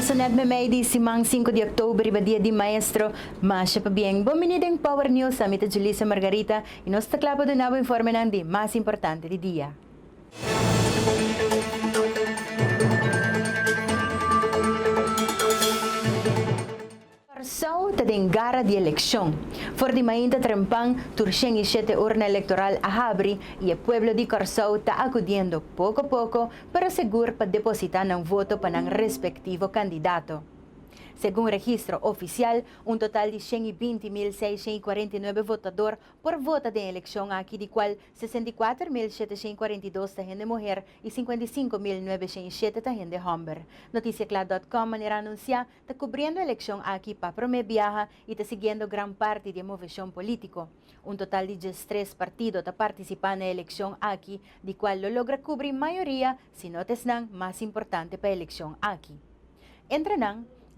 Sunod may di simang 5 de Oktubre ba dia di maestro, masya pa bien. Buminideng Power News sa Mita Julissa Margarita, inos taklapa do na informe ng di mas importante di dia. Karsaw tadengara di eleksyon. For di mainta trempang, tursyeng isyete urna elektoral ahabri, y el pueblo di Karsaw ta acudiendo poco a poco para seguro pa depositar ng voto pa ng respectivo candidato. Según registro oficial, un total de 120.649 votador por vota de elección aquí, de cual 64.742 de mujer y 55.907 de hombre. Noticiacla.com manera anuncia está cubriendo elección aquí para promeviaja y está siguiendo gran parte de movimiento político. Un total de 13 partidos está participando en la elección aquí, de cual lo logra cubrir mayoría, si no es más importante para elección aquí. Entre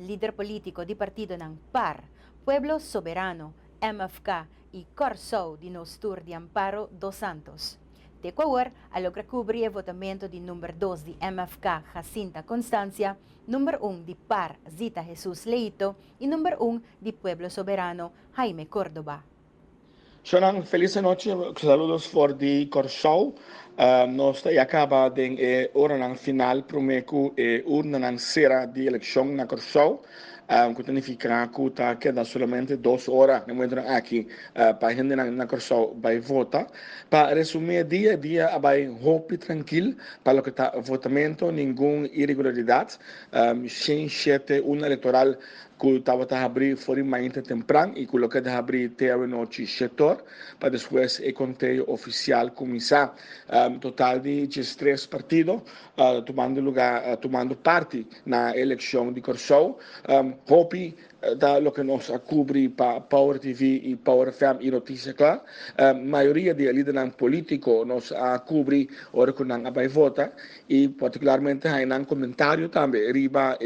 líder político di partido ng PAR, Pueblo Soberano, MFK, y Karsaw di Nostur di Amparo dos Santos. De Ecuador, alogra cubrir el votamento di número 2 di MFK, Jacinta Constancia, número 1 di PAR, Zita Jesús Leito, y número 1 di Pueblo Soberano, Jaime Córdoba. Schönen feliz noche, saludos for di Karsaw. Nós acaba de urna final promeco urna sera di election na Karsaw. Que significa que queda solamente 2 horas no momento aqui para a gente na Karsaw vai votar. Para resumir dia vai hope tranquilo para o que está votamento, nenhuma irregularidade. Sem uma eleitoral que estava a abrir fora mais temprano e colocar a abrir até a noite setor para depois o conteúdo oficial começar. Total de 13 partidos tomando parte na eleição de Karsaw. Hopi da lo que nos cubre para Power TV e Power FM e Notícia Clara. Maioria de líderes políticos nos cubre ora que não vai votar e particularmente há um comentário também riba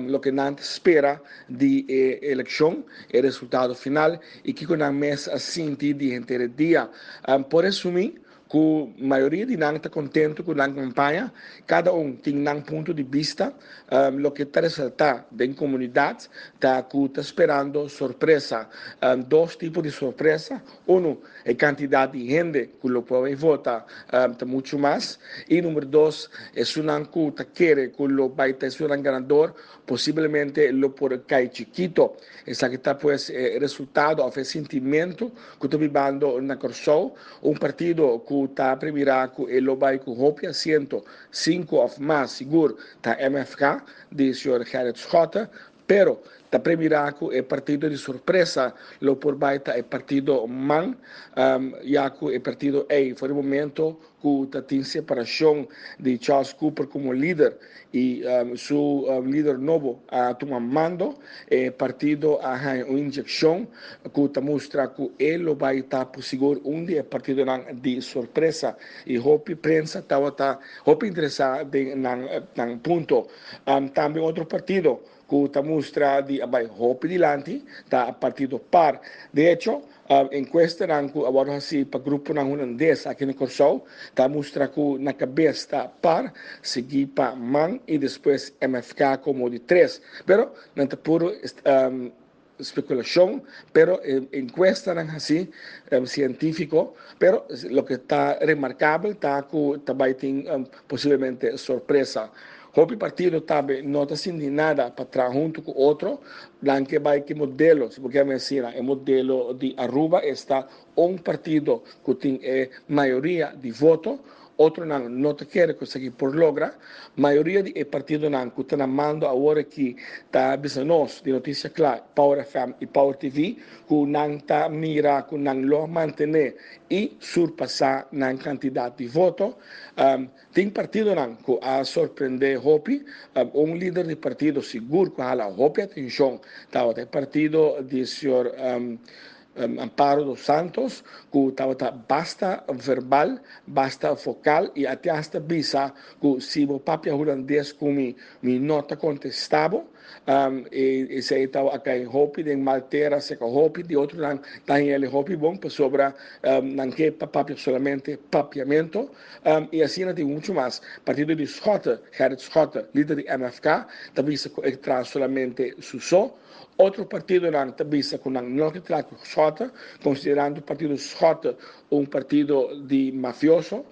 lo que não espera de eleição e resultado final e que não mês assim de inteiro dia. Por resumir, que a maioria de nós está contente com a campanha, cada tem um ponto de vista, o que está ressaltando da comunidade, está esperando surpresa, 2 tipos de surpresa, a quantidade de gente que lo pode votar está muito mais, e número 2, é um que quer que lo vai ter um ganador, possivelmente lo por cair chiquito, essa que está pues resultado, o sentimento que está vivendo na Karsaw, partido que está preparado e lo vai com Hopi asiento 5 ou mais seguro da MFK de Sr. Gerrit Schotten, pero está preparado é partido de surpresa, lo por baita é partido MAN, já que é partido A, foi o momento que tem separação de Charles Cooper como líder e seu líder novo toma mando, partido a uma injeção que mostra que ele vai estar por seguro dia partido de surpresa e Hopi prensa estava Hopi interessado em ponto. Também outro partido que mostra de Hopi dilante, está partido PAR. De hecho, encuesta agora assim para grupo holandês aqui no Karsaw, está mostra que na cabeça está PAR, seguir para MAN e depois MFK como de 3. Pero não está puro especulação, pero encuesta assim científico, pero lo que está remarcável está que também tem possivelmente surpresa. Hopi partido também não está sendo nada para trás junto com outro, que vai que modelo, se porque me ensina, o modelo de Aruba está partido que tem maioria de voto, outro não quer conseguir por logra, maioria de partido que está mando agora que está nós de Notícia Clara, Power FM e Power TV, que não está mira, que não lo manter e surpassar na quantidade de voto. Tem partido que a surpreender Hopi, líder de partido seguro que a Hopi atenção, tá o partido de senhor Amparo dos Santos, que estava basta verbal, basta focal e até hasta bisa que se o papel holandês como me nota contestável, e se então a quem hopi de maltera se com hopi de outro não tem ele hopi bom para sobra não que papia solamente papiamento e assim não tem muito mais partido de Schotten Gerrit Schotten líder de MFK também se traz solamente Suso. Outro partido não também se com não que traz Schotten considerando o partido Schotten partido de mafioso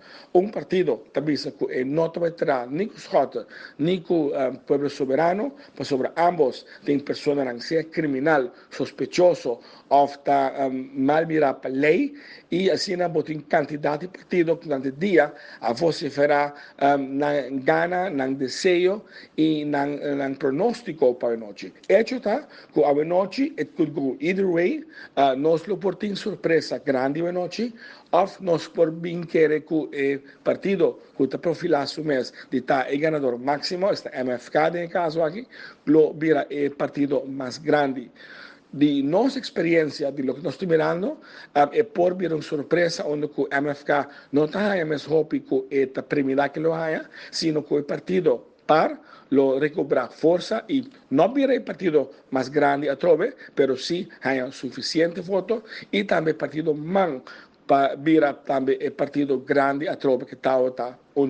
partido também se não vai ter nem com Schotten nem com pueblo soberano para sobre ambos tem pessoas que são criminal sospechoso ou está mal mirado para a lei e assim não tem quantidade de partido que durante o dia a você fará não gana não desejo e não pronóstico para a noite. Hecho está que a noite it could go either way nós lo por ter surpresa grande a noite ou nós por bem querer que o partido que está profilado o mês de estar o ganador máximo este MFK no caso aqui lo vira o partido mais grande de nossa experiência, de lo que nós estamos mirando, é por vir uma surpresa onde o MFK não está mais hopi que a primeira que lo haya, sino que o partido par lo recobrar força e não vir o partido mais grande a trove, pero sim haya suficiente voto e também partido man para vir também o partido grande a trove que está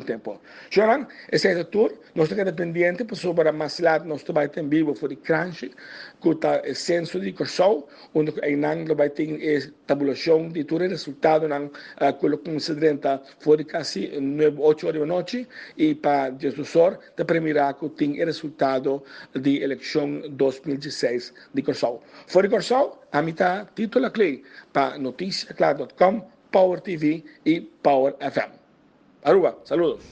tempo. Joran, esse é o tour, nós estamos dependentes para sobre mais lado, nós estamos em vivo for the crunch, que está o censo de Corsol, onde aí não vai ter tabulação de todo o resultado, não considerando for quase 8 horas da noite, e para Jesus da primeira que tem o resultado da eleição 2016 de Corsol. For Corsol, a mitad título clay para noticiaclar.com, Power TV e Power FM. Aruba, saludos.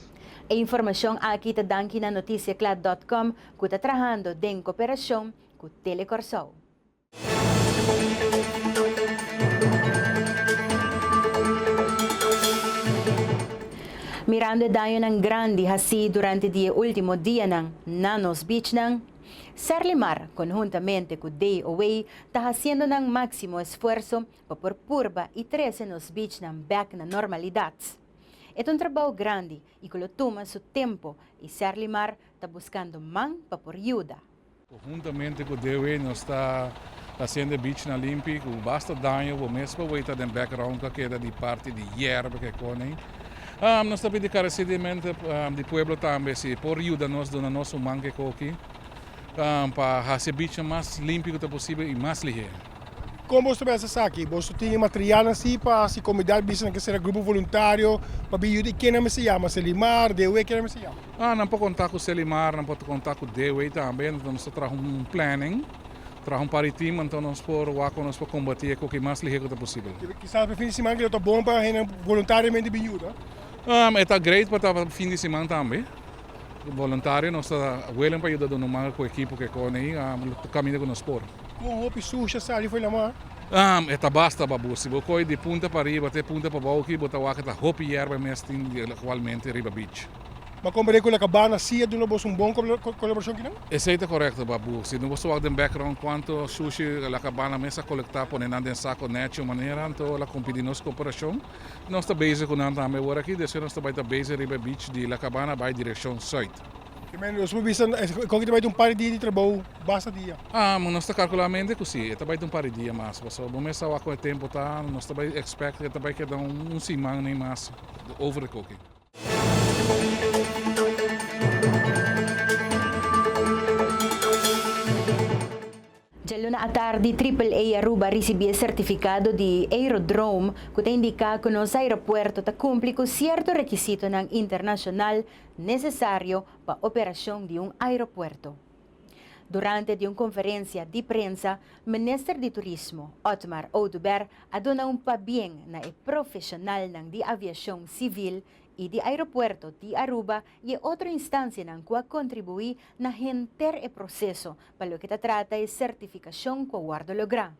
A informação aqui está dando na noticiaclad.com que está trabalhando em cooperação com Telecorsol. Mirando daño ng grande hasi durante o último dia ng Nanos Beach ng Serlimar, conjuntamente com DOA, está haciendo ng máximo esfuerzo para por purba e 13 nos beach ng back na normalidade. É trabalho grande e que lo toma seu tempo e Serlimar está buscando man para por ajuda. Conjuntamente com o DOE, nós está fazendo beach na Olímpico, basta daño, o mesmo vai estar no background que queda de parte de hierba que conem. Nós também de carecidamente de pueblo também, se por ajuda nós dona nosso mangue aqui, para fazer beach mais limpo que possível e mais ligeiro. Como você pensa aqui? Você tem material assim para se comunidade bisa que ser grupo voluntário para bijuda e quem não se chama Selimar, DOE quem não se chama? Não pode contar com o Selimar, não pode contar com o DOE também, então nós traz planning, traz paritim, então nós podemos combater com o que mais ligeiro que possível. Quizás para fim de semana que está bom para voluntariamente bijuda? Está great para fim de semana também. Voluntário, nós está willing para ajudar no mar com a equipe que conem, caminho com nós por. Como hopi suja sali foi lá mar? Está basta babu, se você de punta para riba até punta para baixo, bota o que hopi hierba mesmo igualmente riba beach. Mas como com a cabana sia do novo bom colaboração que não? Esse é correto babu, se não você vai background quanto sushi a cabana mesa coletar por nada em saco net de maneira então ela competir nos cooperação. Nós está base com nada também agora aqui, desce nós está base riba beach de la cabana vai direção sul. Nós vamos como que vai um par de trabalho basta dia. Mas nós está calculamente assim, está vai um par de dias mais, mas o mês com o tempo tá, nós está expect que vai quedar semana nem mais over the cooking. Na tarde, AAA Aruba recebeu certificado de aerodrome que indica que nos aeropuerto está cumpre com certo requisito internacional necessário para a operação de aeropuerto. Durante uma conferência de prensa, o Ministro de Turismo, Otmar Oduber, adona pabien na profissional de aviação civil e de aeropuerto de Aruba e outra instância na qual contribui na renter o processo para o que trata de certificação que o guarda lograr.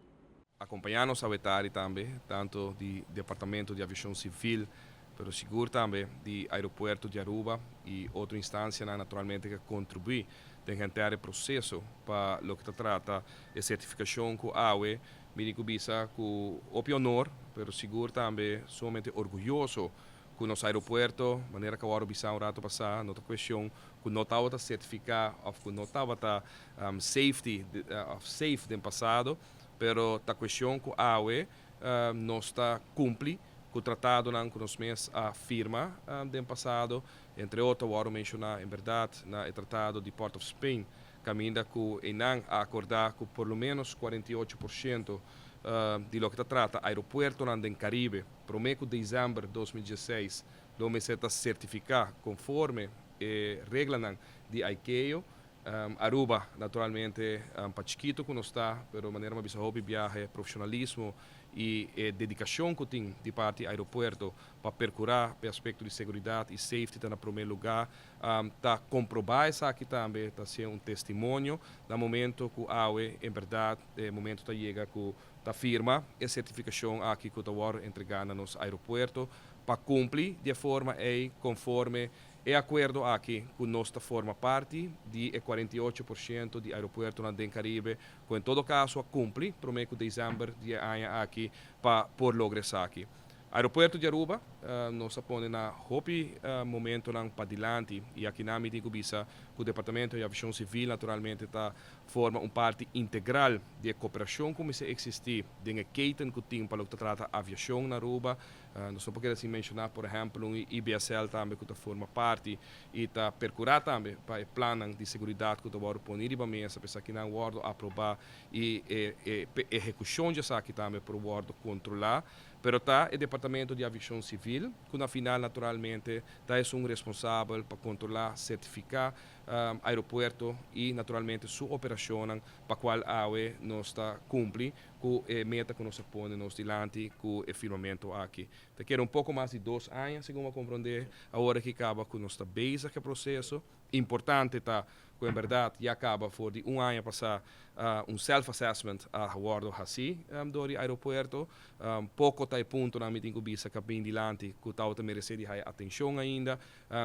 Acompanhar-nos a vetari também, tanto do Departamento de Aviação Civil, pero seguro também do aeroporto de Aruba e outra instância naturalmente que contribui de renter o processo para o que trata de certificação com a AUE, me bisa com o honor, pero seguro também somente orgulhoso com nosso aeroporto, maneira que agora bisa um rato passar, outra questão que não estava a certificar ou que não estava a safe do passado, pero a questão que a AUE não está cumpre com o tratado que nós mesmos firma do passado, entre outros, agora mencionar em verdade, no tratado de Port of Spain, caminha com Enan a acordar com por lo menos 48% de lo que se trata aeropuerto no Caribe, prometo dezembro de 2016, onde se está certificar conforme regras de ICAO. Aruba, naturalmente, para chiquito que não está, pero de maneira mais hobby, viaje, profissionalismo e dedicação que tem de parte do aeroporto para percurar o aspecto de segurança e safety está no primeiro lugar. Está comprovar isso aqui também, está sendo testemunho no momento que a AUE, em verdade, momento está chega com a firma e certificação aqui que está entregando nos aeroportos para cumprir de forma conforme é acordo aqui que nós forma parte de 48% de aeroporto no Caribe, que em todo caso cumpre, prometo dezembro de ano aqui para por lograr isso aqui. Aeroporto de Aruba, nós põe na hopi momento para adiante e aqui na medida que o Departamento de Aviação Civil naturalmente forma parte integral de cooperação como se existir de questão que tem para o que trata aviação na Aruba. Nós não podemos mencionar, por exemplo, o IBSL também que forma parte e está percurar também para o plano de segurança que está pondo em mesa, para que não guardo aprovar e execução disso aqui também para o guardo controlar. Pero está o Departamento de Aviação Civil, que na final, naturalmente, está responsável para controlar, certificar aeroporto e, naturalmente, sua operação, para a qual a AUE não está cumpre com a meta que nós põe nos dilante com o firmamento aqui. Te quero pouco mais de 2 anos, segundo eu compreender, agora que acaba com nosso base que processo. Importante está, que em verdade, já acaba por de 1 ano passar self-assessment a bordo assim do aeroporto. Pouco está ponto na medida que bem dilante, que está merece de atenção ainda.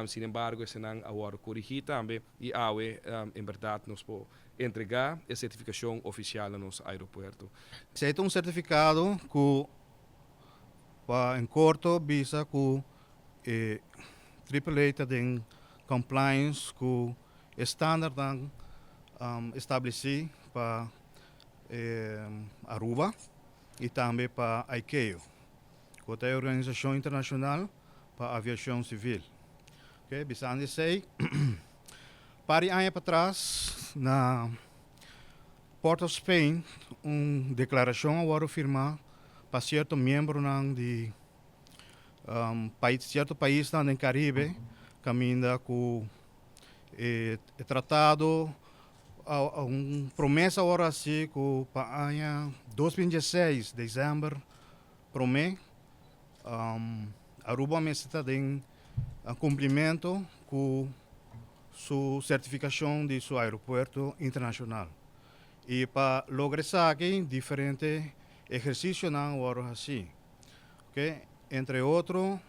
Sin embargo, esse não agora corrigir também e a AUE, em verdade, nos pode entregar a certificação oficial no nosso aeroporto. Se é certificado que em curto visa que AAA tem compliance com standard estabelecido para Aruba e também para ICAO, que é a Organização Internacional para a Aviação Civil. Okay? Bisa sei, para anos para trás, na Port of Spain, uma declaração agora firmada para certo membro de certo país no Caribe, caminha com tratado uma promessa agora assim que para o ano 2016, dezembro, promete Aruba está em cumprimento com sua certificação de seu aeroporto internacional. E para lograr isso aqui, diferentes exercícios agora assim. Okay? Entre outros,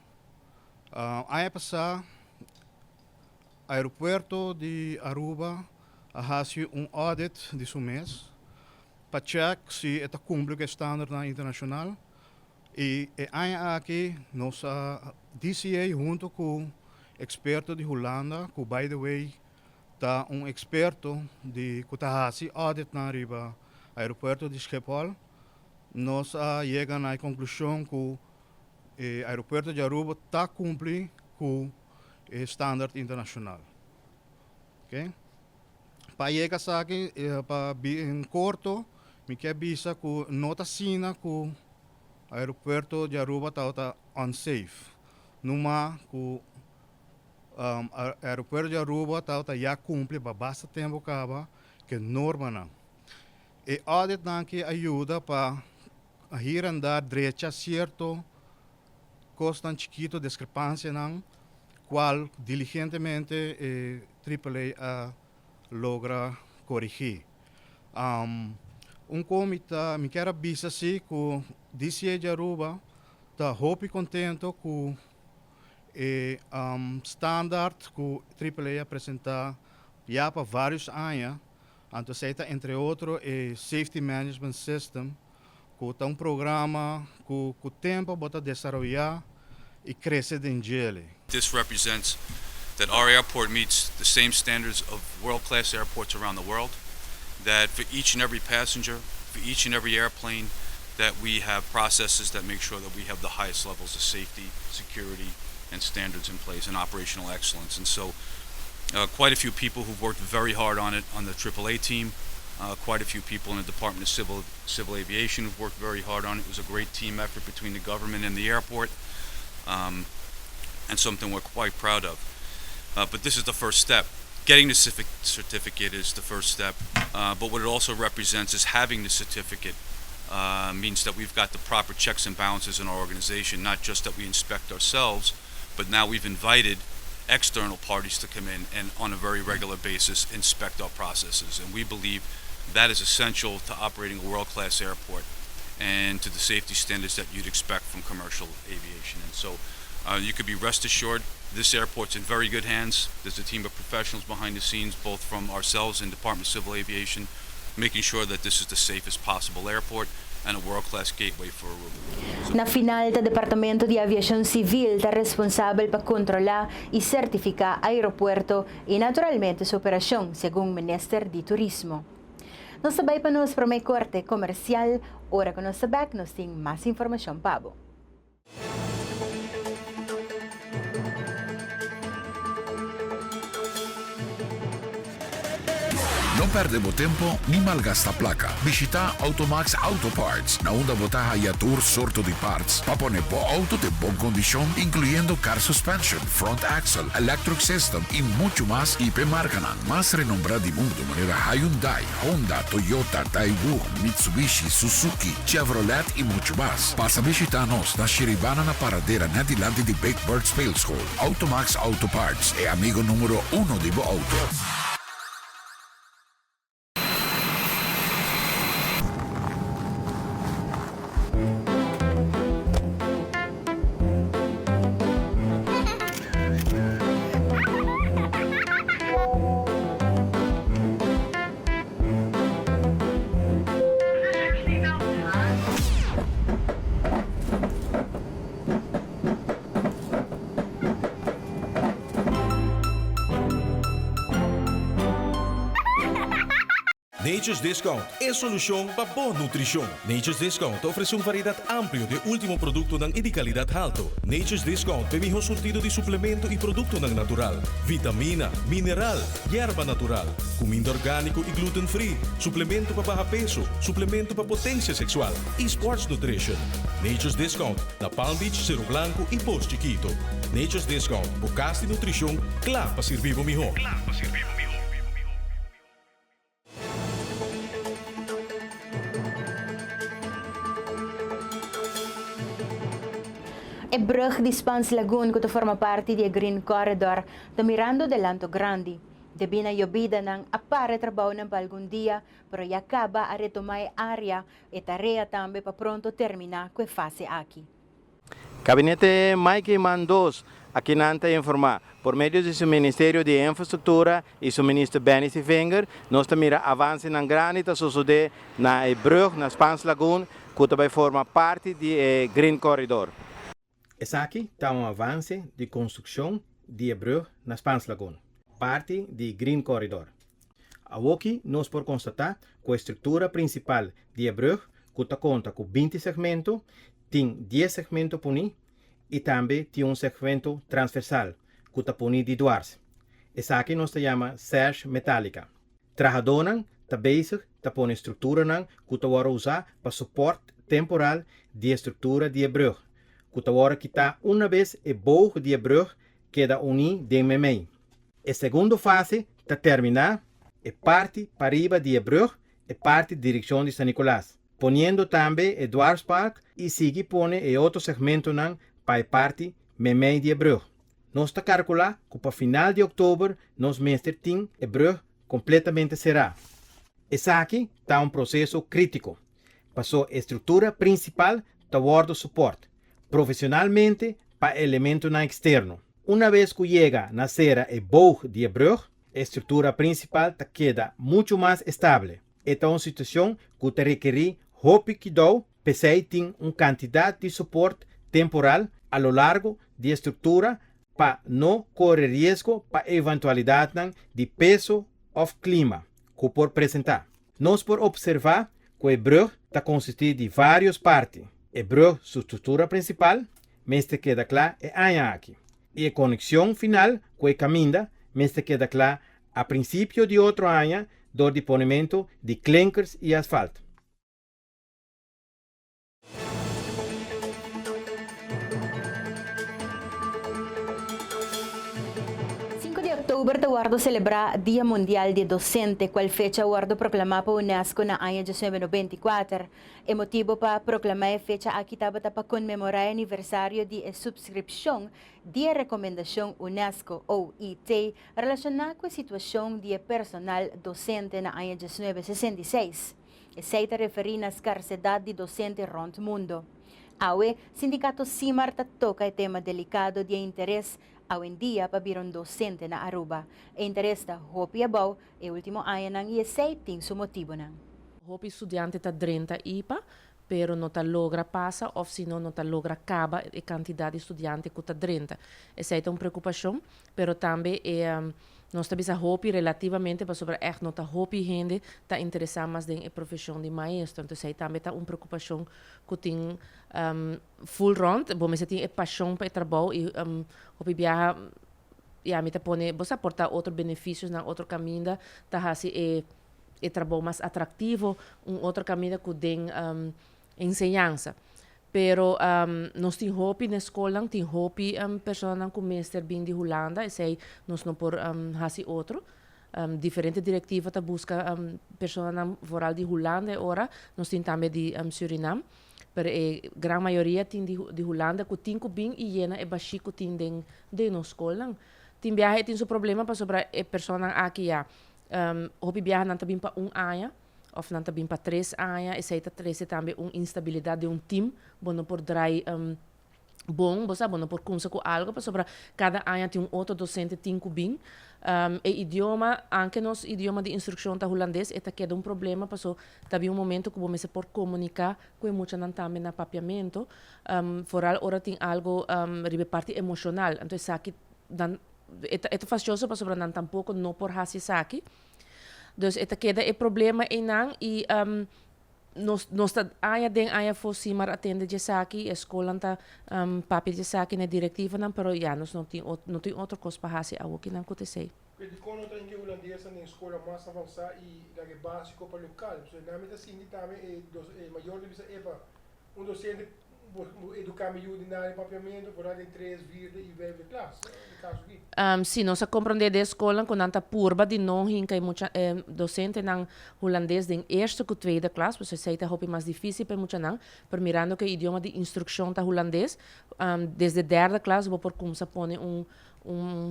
ano passado, o aeroporto de Aruba fez audit de seu mês para checar se está cumprindo com o standard internacional. E aqui, nossa DCA, junto com experto de Holanda, que, by the way, está experto que está fazendo audit na riba aeroporto de Schiphol, nós chegamos à conclusão que o aeroporto de Aruba está cumprindo com o standard internacional. Okay? Para chegar aqui, para em curto, me quer dizer que não está sendo que o aeroporto de Aruba está unsafe. Numa que o aeroporto de Aruba já cumpre para bastante tempo que norma não. E audit que ajuda para ir andar direita certo custa chiquito discrepância não, qual diligentemente AAA logra corrigir. Comitê me quer avisar assim que o DCA de Aruba está muito contente com o standard que o AAA apresenta já para vários anos. Então, entre outros, o Safety Management System, que é programa que o tempo para desenvolver e crece den gele. This represents that our airport meets the same standards of world-class airports around the world, that for each and every passenger, for each and every airplane, that we have processes that make sure that we have the highest levels of safety, security, and standards in place and operational excellence. And so quite a few people who've worked very hard on it on the AAA team, quite a few people in the Department of Civil Aviation who've worked very hard on it. It was a great team effort between the government and the airport, and something we're quite proud of. But this is the first step. Getting the certificate is the first step, but what it also represents is having the certificate means that we've got the proper checks and balances in our organization, not just that we inspect ourselves, but now we've invited external parties to come in and on a very regular basis inspect our processes. And we believe that is essential to operating a world-class airport and to the safety standards that you'd expect from commercial aviation. And so you could be rest assured this airport's in very good hands. There's a team of professionals behind the scenes, both from ourselves and Department of Civil Aviation, making sure that this is the safest possible airport and a world-class gateway for Aruba. Na final, ta Departamento de Aviación Civil ta responsable para controlar y certificar aeropuerto y naturalmente su operación, según Minister de Turismo. Nos sabay pa nos para may corte comercial, ora que nos sabak nos ting más información pabo. No perdemos tempo ni malgasta placa. Visita Automax Auto Parts, na onda botaha y tour sorto de parts para poner po auto de buena condición, incluyendo car suspension, front axle, electric system y mucho más. IP marcanan más renombrada del mundo, manera Hyundai, Honda, Toyota, Daewoo, Mitsubishi, Suzuki, Chevrolet y mucho más. Pasa visitarnos na Shiribana na paradera na dilante de Big Bird Space Hall. Automax Auto Parts, e amigo número 1 de bo auto. Nature's Discount é solução para boa nutrição. Nature's Discount oferece variedade ampla de último produto e de qualidade alta. Nature's Discount tem melhor surtido de suplemento e produto natural, vitamina, mineral, erva natural, comida orgânico e gluten-free, suplemento para baixo peso, suplemento para potência sexual e sports nutrition. Nature's Discount na Palm Beach, Cerro Blanco e Post Chiquito. Nature's Discount, bocas de nutrição, claro para servir o melhor. E brug di Spans Lagoon que forma parte do Green Corridor do Mirando del Lanto Grande. Debi na yobida ng apare trabaho ng algum dia, pero acaba a retomar área e tarea também para pronto terminar com a fase aqui. Gabinete Mike Mandos, aqui nanta informar, por meio de seu Ministério de Infraestrutura e seu ministro Benny Stifinger, nós mira avanço na grande tá suceder na brug na Spans Lagoon, que também forma parte do Green Corridor. Essa aqui está avanço de construção de brug na Spans Lagoon, parte do Green Corridor. Aqui nós podemos constatar que a estrutura principal de brug, que conta com 20 segmentos, tem 10 segmentos puni e também tem segmento transversal, que está puni de duas. Essa aqui nós chama serge metálica. Trabalhadores está basic, está poni estrutura que está usar para suporte temporal de estrutura de brug. Que está uma vez e boog de brug queda uni de meio. A segunda fase está terminar e parte para riba de brug e parte de direção de San Nicolás, poniendo também o Dwarfs Park e sigue pone e outro segmento para a parte meio de brug. Nós está calcular que para final de outubro nós mestre tem e brug completamente será. Essa aqui está processo crítico. Passou a estrutura principal toward suporte. Profissionalmente para elemento externo. Uma vez que chega na cera e boog de brug, a estrutura principal queda muito mais estável. Esta é uma situação que te requer hope que dou, pensei tem uma quantidade de suporte temporal a lo largo de estrutura para não correr risco para eventualidade de peso of clima que por apresentar. Nós por observar que o brug está constituído de várias partes. O brug, sua estrutura principal, mas queda claro é aqui. E a conexão final com o caminho, mas queda claro a princípio de outro ano do deponimento de clinkers e asfalto. 5 de outubro, Tawardo celebra Dia Mundial de Docente, qual fecha Wardo proclamar para UNESCO na ano de 1994. E motivo para proclamar a fecha aqui estava para comemorar o aniversário de subscrição de recomendação UNESCO OIT relacionada com a situação de personal docente na ano de 1966. E se refere na escassez de docentes rond o mundo. Awe, sindicato CIMAR toca o tema delicado de interesse hoje em dia para vir docente na Aruba. O interesse da Hopi Abau é o último ano e esse tem seu motivo. Hopi estudante está 30 IPA, pero não está logra passa, ou se não está logra acaba a quantidade de estudantes que está 30. Essa é uma preocupação, pero também nós estamos a Hopi relativamente para sobre echt não está Hopi gente está interessado mais na profissão de maestro. Então, essa também está uma preocupação que tem full round, bom, mas tem paixão para o trabalho e Hopi viaja e a mim tá pone, você aportar outros benefícios na outro caminho, tá assim é trabalho mais atrativo, outro caminho que tem ensinança. Pero nós temos Hopi na escola, tem Hopi pessoas com mestre bem de Holanda, e sei nós não por fazer outro. Diferente diretiva tá busca pessoas foral de Holanda agora, nós temos também de Suriname. Pero a grande maioria tem de Holanda que tem bem e llena é baixo que tem de na escola. Tem viagem tem seu problema para sobre a pessoa aqui já. Hopi viaja não tá bem para ano. Of não também para 3 anos, e sei que também uma instabilidade de um time, bom por drai bom, você bom por começar com algo, para sobre cada ano tem outro docente tem que bem, e idioma, anche nos idioma de instrução da holandês, é que é um problema, para so também momento que você pode comunicar com muito não também na papiamento, foral ora tem algo ribe parte emocional, então isso aqui é fastidioso para sobre não tampouco não por fazer isso aqui. Dus ita queda é problema enang e nós tá aya fosse mar atende de saki escola tá papi de saki na diretiva não pero já nós não tem outro coisa para fazer algo que não acontece. Quindi quando tem que holandesa na escola mais avançada e da básico para local, so na meta sim também é maior de visa docente educar melhor na papiamento por aí 3 vidas e vai classe no caso aqui. Sim, nós compreendemos da escola com tanta purba de não hinca e muita docente não holandês de eerste e tweede classe, você sei que é mais difícil para muita não, por mirando que o idioma de instrução tá holandês, desde derde classe vou por como se põe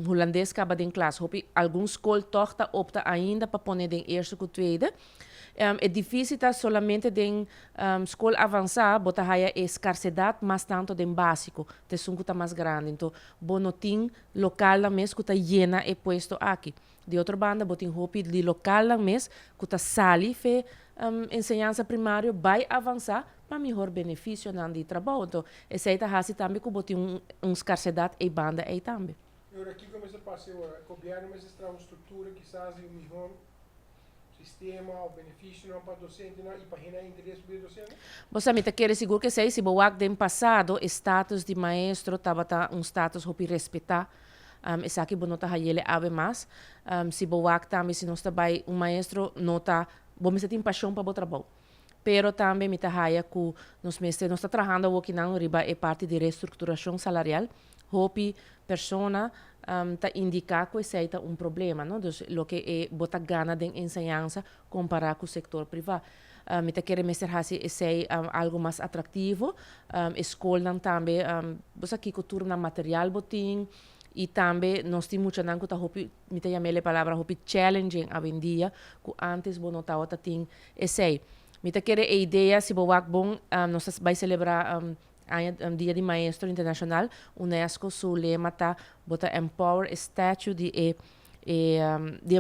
holandês que acaba em classe, alguns escola torta opta ainda para pôr de eerste e tweede. É difícil estar solamente em escola avançada, botar a escassez mas tanto de básico, de sunco está mais grande. Então, bonotim local lá mesmo que está llena e posto aqui. De outra banda, botin hopi de local lá mesmo que está sali fe ensinança primária vai avançar para melhor benefício na de trabalho. Então, essa é a também que botin escassez e banda aí também. Agora aqui começa a passar agora, copiar mas esta uma estrutura que faz o melhor sistema, o benefício não para docente não, e para gerar interesse do docente? Você me quer seguro que sei se boak dem passado status de maestro estava status hopi respeitar essa aqui bonota hayele ave mais se boak também se nós trabalha maestro nota bom me tem paixão para o trabalho pero também me tá haya que nós mestre nós está trabalhando aqui não riba é parte de reestruturação salarial hopi persona tá indicar que esse é um problema, não? Então, o que é botar gana de ensinança comparar com o setor privado. Me tá querendo mostrar esse é algo mais atrativo. Escola também, você aqui cultura na material botim e também nós temos muito não que tá hopi, me tá chamando a palavra hopi challenging a vendia, que antes bom notava tá tem esse é. Me tá querendo a ideia se boak bom, nós vai celebrar Dia de Maestro Internacional, UNESCO, seu lema está botar Empower Statue de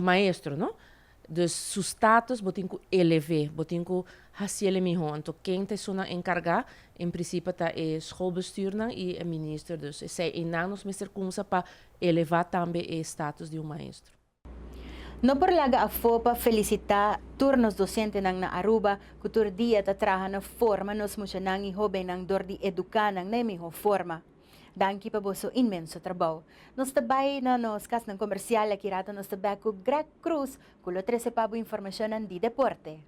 maestro, não? Dus su status botinho eleve, botinho hasiele mi honto. Quem te sona encargar, em princípio tá é schoolbestuur e é minister. Dus zij enanos Mr. Kunsa para elevar também o status de maestro. No por laga a FOPA felicitar turnos docentes nang na Aruba, kutur dia ta traha na forma nos musya nang ihobe nang dor di educa nang na miho forma. Danki pa boso inmenso trabaho. Nos tabay na nos kas ng komersyal akirata nos tabay ko Greg Cruz, kulo 13 pabo informasyon ng di deporte.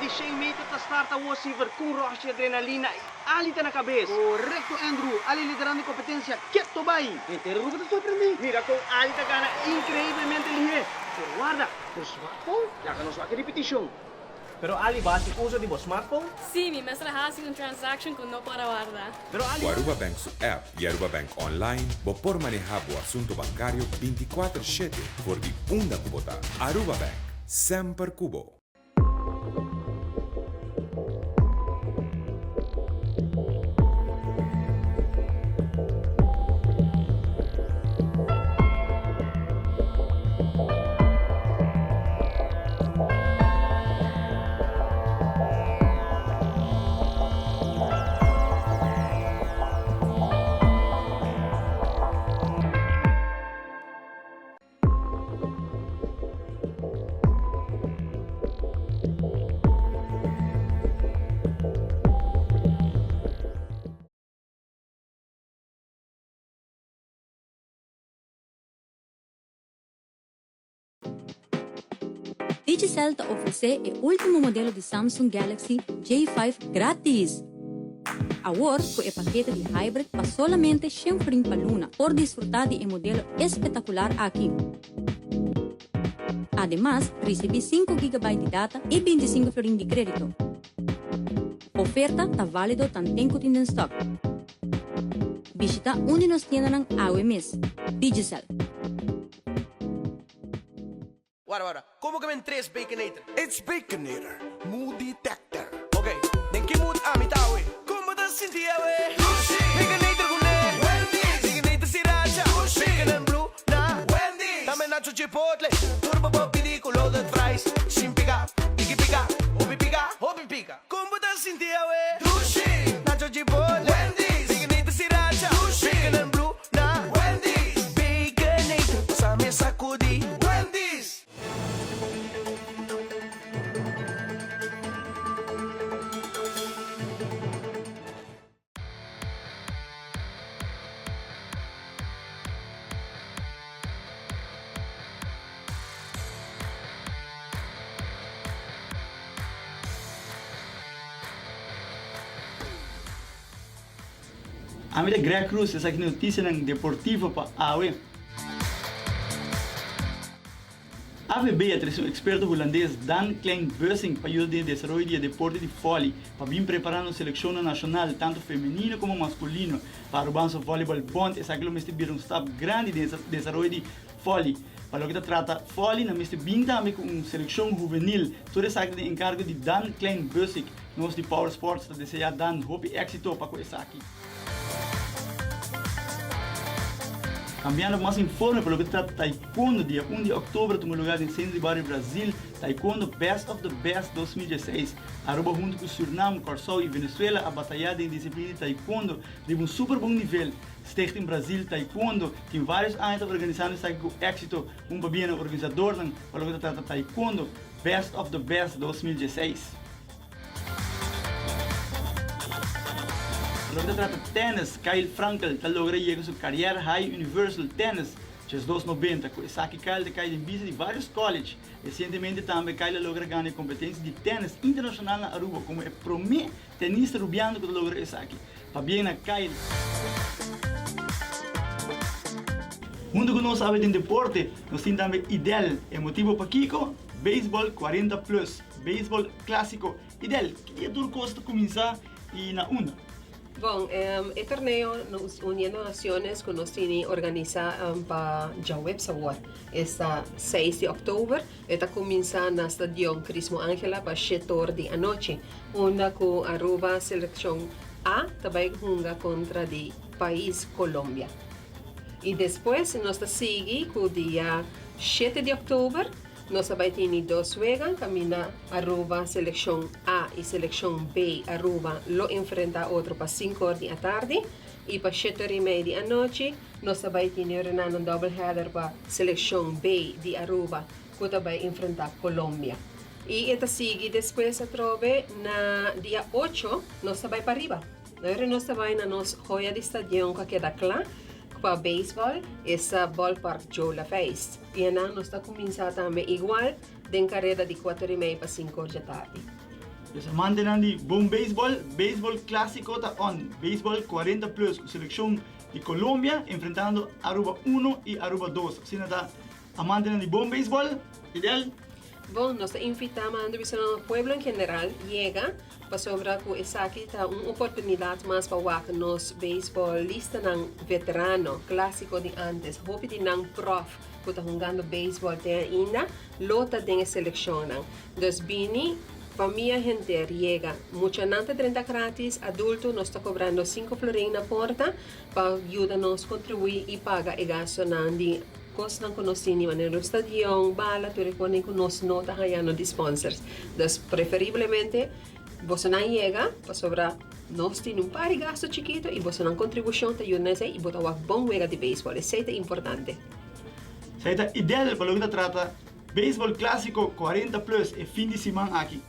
De 100 meter ta starta o silver com rocha adrenalina ali tá na cabeça. Correto, Andrew. Ali liderando a competência. Quieto, vai. Entero que te sorprendi. Mira, com ali tá gana increíblemente ligeiro. Pero guarda, por smartphone, já que não só que repetição. Pero Ali basi uso de smartphone? Sí, mi maestra hace una transaction con no para guardar. Pero Ali... O Aruba Bank su app e Aruba Bank Online, vos por manejar o assunto bancário 24/7 por de onda kubota. Aruba Bank, sempre cubo. Digicel te oferece o último modelo de Samsung Galaxy J5 grátis. Agora, com o paquete de hybrid para solamente 100 florins por luna, por desfrutar de um modelo espetacular aqui. Además, recebe 5 GB de data e 25 florins de crédito. Oferta está válida tanto tempo em stock. Visita onde nos tiendas AWMS. Digicel. Wara, como que ven 3 Baconator? It's Baconator, mood detector. Okay, then que mood amitawe. Como te sentia we? Baconator gune. Baconator sriracha. Bacon and blue na. Dame nacho chipotle. Turbo pidiculo de fries. Sin pica, pica. Obi pica. Como te sentia we? Nacho chipotle. Baconator sriracha. Bacon and blue na. Baconator, pasame sacudi. A minha Greg Cruz, essa aqui notícia deportiva para a AWE. AVB é um experto holandês Dan Klein Bussing para ajudar no desenvolvimento de deporte de vôlei, para vir preparando a seleção nacional, tanto feminino como masculino, para o banco voleibol bond, essa aqui é um staff grande de desenvolvimento de vôlei. Para o que trata vôlei, nós temos também com uma seleção juvenil, toda essa aqui de encargo de Dan Klein Bussing, nós de Power Sports, para desejar Dan hope êxito para essa aqui. Cambiando mais informe pelo que trata Taekwondo, dia 1 de outubro, tomou lugar em Centro de Barrio, Brasil, Taekwondo Best of the Best 2016. Aruba junto com Suriname, Corsou e Venezuela, a batalhada em disciplina de Taekwondo de um super bom nível. Stichting Brasil Taekwondo tem vários anos organizando isso com êxito. Bem organizador, pelo que trata Taekwondo Best of the Best 2016. Lo que trata tênis, Kyle Frankel está logrando chegar a sua carreira High Universal Tennis, desde 290, com essa que Kyle cai em vista de vários colleges. Recentemente também Kyle logra ganhar competência de tênis internacional na Aruba, como é o primeiro tenista rubiano que logra essa aqui. Para bem na Kyle. Junto com nós sabe em deporte, nós temos também IDEL, motivo para Kiko, beisebol 40+, beisebol clássico, IDEL, que dia duro custa começar e na una. Bom, o torneo Uniendo Naciones que nós temos organizado para a web sabor. Esta 6 de outubro, está começando na Stadion Crismo Ángela para 7 horas da noite, onde com Aruba Seleção A também joga contra o país Colômbia. E depois nós seguimos com o dia 7 de outubro, nós vamos ter dois jogos, caminha Aruba Seleção A e Seleção B, Aruba lo enfrenta outro para 5 horas da tarde. E para 7h30 da noite, nós vamos ter um double header para Seleção B de Aruba, que vai enfrentar Colômbia. E esta sigue depois a trove na dia 8, nós vamos para arriba. Nós vamos na nossa joia de estadião que queda claro, para beisebol, essa ballpark Joe LaFace. E nós estamos começando também igual, de carreira de 4h30 para 5 horas da tarde. Dus mantenan di bom béisbol clásico está on, béisbol 40 plus, selección de Colombia enfrentando Aruba 1 y Aruba 2. Así nada, amantes de bom béisbol, ideal. Bom, nós invitamos a o pueblo em geral llega para sobrar que essa aqui está uma oportunidade mais para que nós beisbolistas não veterano clássico de antes, hope de não prof que está jogando beisebol até ainda, lota de seleção. Dus bini família gente llega, mucha nanta 30 grátis, adulto nós está cobrando 5 florins na porta para ajudar-nos a contribuir e pagar o gasto de coisa não conhecemos no estadião, bala, tu reconhece que nós não está ganhando de sponsors. Dus preferivelmente, você não chega para sobrar, nós temos par de gasto chiquito e você não contribuição te ajuda e botar uma bom jogo de beisebol. Isso é importante. Isso é ideal para o que trata béisbol clássico 40 plus e fim de semana aqui.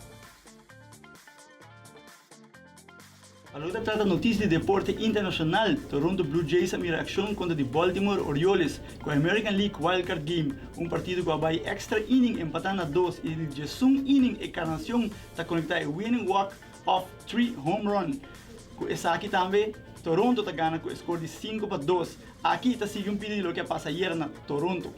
Para o que trata notícias de deporte internacional, Toronto Blue Jays a mira acción contra the Baltimore Orioles com a American League Wildcard Game, partido que vai extra inning empatando a 2 e de 11 inning a Encarnación está conectada a winning walk of 3 home run. Com essa aqui também, Toronto está ganhando com o score de 5-2. Aqui está seguindo pedido que passa ayer na Toronto.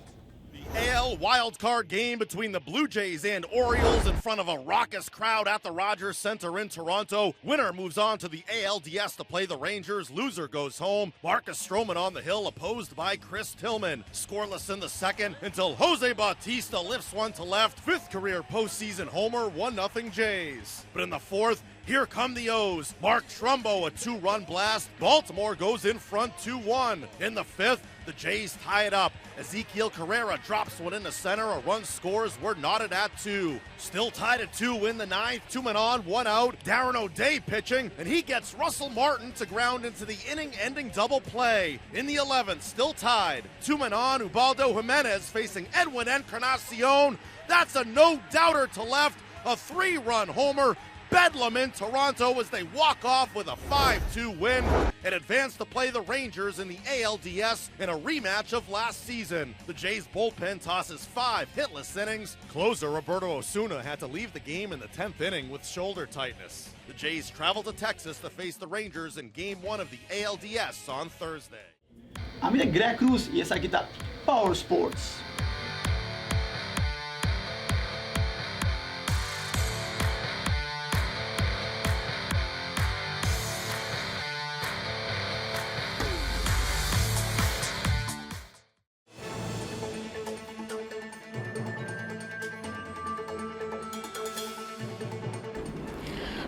AL wildcard game between the Blue Jays and Orioles in front of a raucous crowd at the Rogers Center in Toronto. Winner moves on to the ALDS to play the Rangers. Loser goes home. Marcus Stroman on the hill, opposed by Chris Tillman. Scoreless in the second until Jose Bautista lifts one to left. Fifth career postseason homer, 1-0 Jays. But in the fourth, here come the O's. Mark Trumbo, a 2-run blast. Baltimore goes in front 2-1. In the fifth, the Jays tie it up. Ezekiel Carrera drops one into center. A run scores. We're knotted at 2. Still tied at 2 in the ninth. 2 men on, 1 out. Darren O'Day pitching, and he gets Russell Martin to ground into the inning-ending double play. In the 11th, still tied. 2 men on. Ubaldo Jimenez facing Edwin Encarnacion. That's a no-doubter to left. A 3-run homer. Bedlam in Toronto as they walk off with a 5-2 win and advance to play the Rangers in the ALDS in a rematch of last season. The Jays bullpen tosses 5 hitless innings. Closer Roberto Osuna had to leave the game in the 10th inning with shoulder tightness. The Jays travel to Texas to face the Rangers in Game 1 of the ALDS on Thursday. I'm Greg Cruz y esa aquí está Power Sports.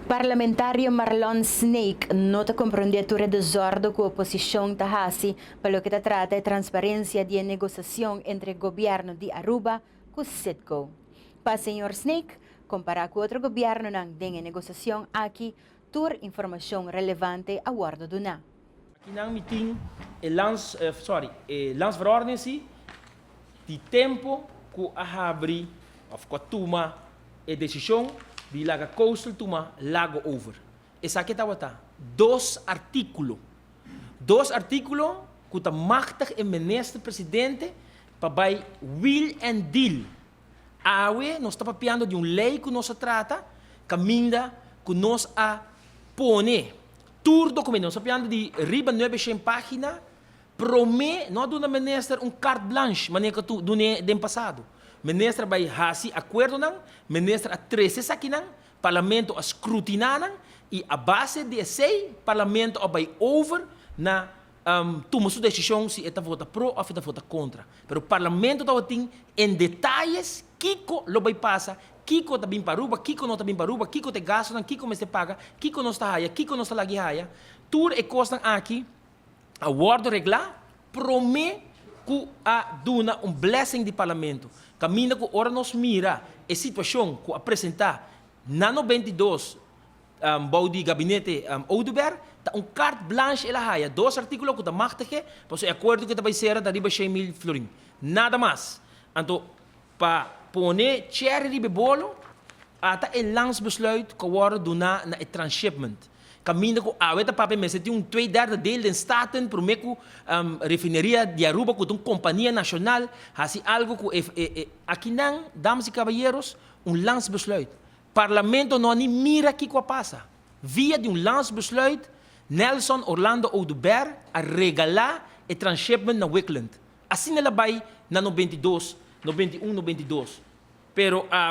Parlamentario Marlon Snake no te comprende tu desordo con oposición Tahasi para lo que te trata de transparencia de negociación entre el gobierno de Aruba con Citgo. Para señor Snake, comparar con otro gobierno en negociación aquí, tu información relevante a guardo de na. Aqui nang meeting landsverordening de tempo que a abrir of toma a decisão de laga coastal toma lago over. Essa aqui tá 2 artículos que tá machtig en minister presidente para vai will and deal. Awe nós está papiando de lei que nós trata, caminda que nós a pone. Tur documento, nós papiando de riba 900 páginas, promete não do minister carte blanche, maneira que tu do den passado. Ministra vai hasi acordo nang, ministra a 13 aqui nang, parlamento a escrutinar nang, e a base desse parlamento vai over na toma sua decisão se está vota pro ou está vota contra. Pero o parlamento tem em detalhes Kiko lo vai passa, Kiko está bem para Aruba, Kiko não está bem para Aruba, Kiko te gasta, Kiko me se paga, Kiko não está haya, Kiko não está lagi haya. Tur e costa aqui a word reglar promete que a dona blessing de parlamento. Caminha que ora nos mira a situação que apresentar na 92 bouw die gabinete Oudeberg, tá carte blanche ela haya, 2 artículos que tá machtige, pois é acordo que tá vai ser da riba 100.000 florin. Nada mais. Então, para poner cherry de bolo, até el langsbesluit que worden doen na transshipment. Caminho com a weta papel, mas tem 2/3 deel den staten, promeco refineria de Aruba com uma companhia nacional, assim algo que aqui não, damas e cavalheiros, langsbesluit. Parlamento não nem mira que passa. Via de landsbesluit, Nelson Orlando Oudeberg a regalar o transshipment na Wickland. Assim ela vai na 92, 91, 92. Pero a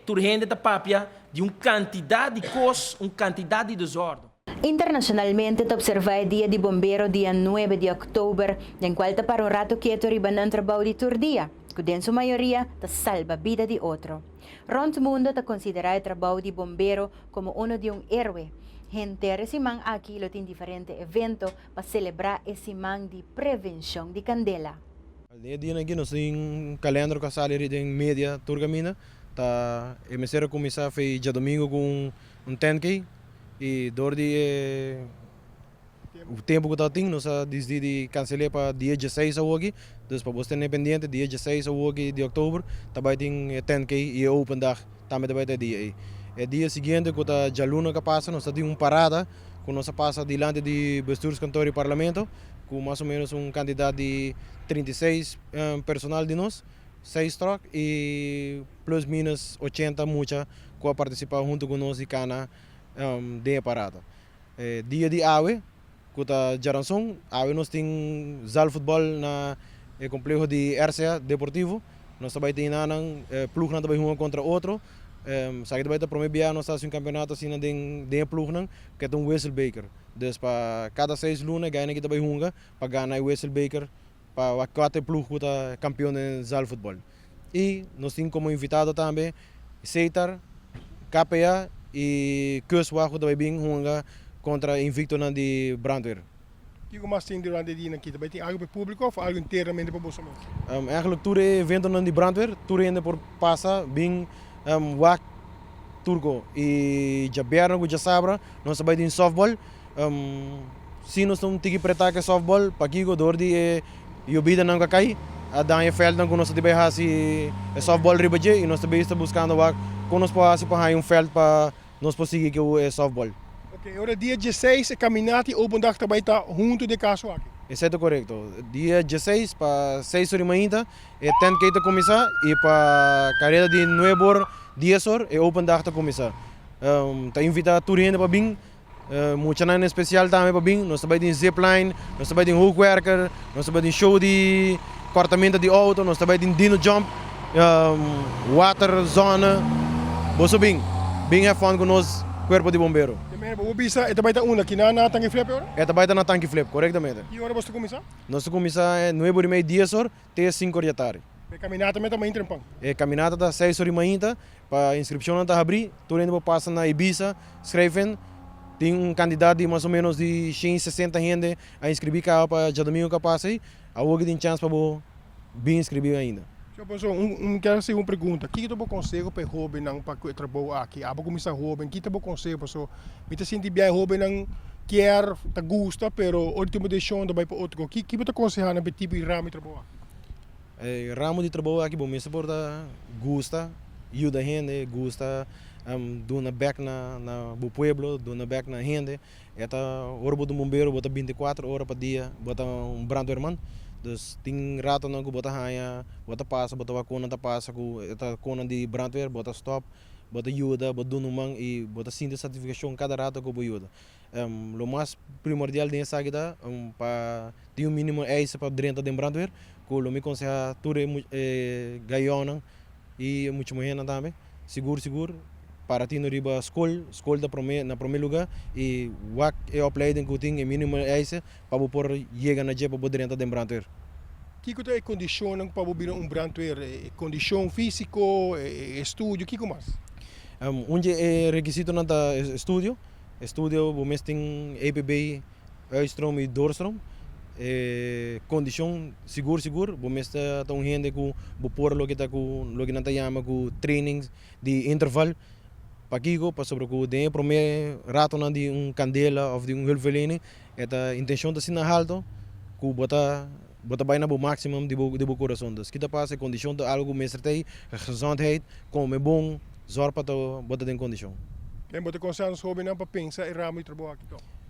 turgente da papia de quantidade de cos, quantidade de desordem. Internacionalmente, te observa o Dia de Bombero dia 9 de outubro, em qual te para rato quieto riba ng trabalho de turdia, que em sua maioria te salva a vida de outro. Rond o mundo te considera o trabalho de bombero como uno de héroe. Gente recibem aqui em diferentes eventos para celebrar esse man de prevenção de candela. O dia aqui nós temos calendário que sai em média turgamina. Tá, a começar foi dia domingo com 10K e o tempo que está tendo, nós decidimos cancelar para dia 16 hoje. Então, para você independente, dia 16 hoje de outubro, também tem 10K e open dag, também vai ter dia. O dia seguinte, quando a jaluna que passa, nós temos parada, quando nós passa diante de bestuurskantoor e parlamento, com mais ou menos candidato de 36 personal de nós, 6 truck e plus minus 80 mucha que participar junto com nós e cana de parada. Dia de AWE, que está Jaranson, AWE nós temos zal futebol na complexo de RCA Deportivo, nós também temos plug na também contra outro. Sabe que para mim nós temos campeonato assim de plug que é Wessel Baker. Dus para cada 6 lunes ganha que também hunga para ganhar Wessel Baker para quatro plug que está campeão de zal futebol. E nós temos como invitado também Seitar, KPA e Kuswa que também bem hunga contra Invicto de Brandweer. O que mais tem durante o dia aqui? Tem algo para o público ou algo inteiramente para você? Eigenlijk todo evento de Brandweer, todo ainda por passa bem wak turco e jaberno com jasabra, nós também tem softball. Se nós não temos pretaque softball, para aqui o de eu vida não cai, a dar em feld não nós também hasi softball ribaje e nós também estamos buscando wak com nós para feld para nós conseguir que o softball. Ok, agora dia 16 caminhada e open dag também está junto de caso aqui. Exato, correto. Dia 16 para 6 horas da manhã é 10K a começar e para carreira de 9 horas, 10 horas é open dag a começar. Está invitado a gente para vir, muito em especial também para vir. Nós também temos zipline, nós também temos hook worker, nós também temos show de cortamento de auto, nós também temos dino jump, water zona. Você bem have fun com nós, corpo de bombeiro. Vou bisa, ito ba ita una, kinana tangi flip ora? Ito ba ita na tangi flip, correctamente. E hora você começar? Nós começamos 9h30, 10 horas, até 5 horas da tarde. A caminhada também entra em pão? A caminhada está 6 horas da manhã, para a inscrição está abrir, todo mundo passa na Ibiza, escrevem, tem candidato de mais ou menos de 160 gente a inscrever para já domingo que passa aí, a hoje tem chance para bem inscrever ainda. Quero fazer uma pergunta. O que você consegue para jovem para trabalhar aqui? Para começar jovem, o que você consegue para so? Me sinto bem jovem não quer, tá gosta, pero última decisão da vai para outro. O que você aconselha para tipo de ramo de trabalho? Ramo de trabalho aqui, bom, me suporta, gosta, ajuda a gente, gosta, do na back na pueblo, do na back na gente. Eta orbo do bombeiro, bota 24 horas por dia, bota brandweerman. Dus tem rato não que bota haya, bota passa, bota vacuna tá passa com esta cona de brandweer, bota stop, bota ajuda, bota dunumang e bota sim de certificação cada rato que ajuda. O mais primordial dessa área para ter mínimo para dentro de brandweer, que o me conselha tudo gaiona e muito morrendo também, seguro para ti no riba school da na primeiro lugar e wak é opleiding que tem em mínimo eisen para por chegar na jepa poder entrar dentro brandweer. Kiko é condição para bobir brandweer, condição físico, estúdio, Kiko mais? Onde é requisito na estúdio vamos tem APB, uitstrom e doorstroom. Condição seguro, vamos estar tão gente que por lo que nanta chama com trainings de intervalo para Kiko, para sobre que de primeiro rato na de candela ou de hulpverlening, a intenção de sina alto, que bota bem na maximum de bo coração. Dus kita passa condição de algo meestertij, gezondheid, como bom, zorg para bota em condição. En bota consciência sobre não para pensar e ramo e trabalhar aqui.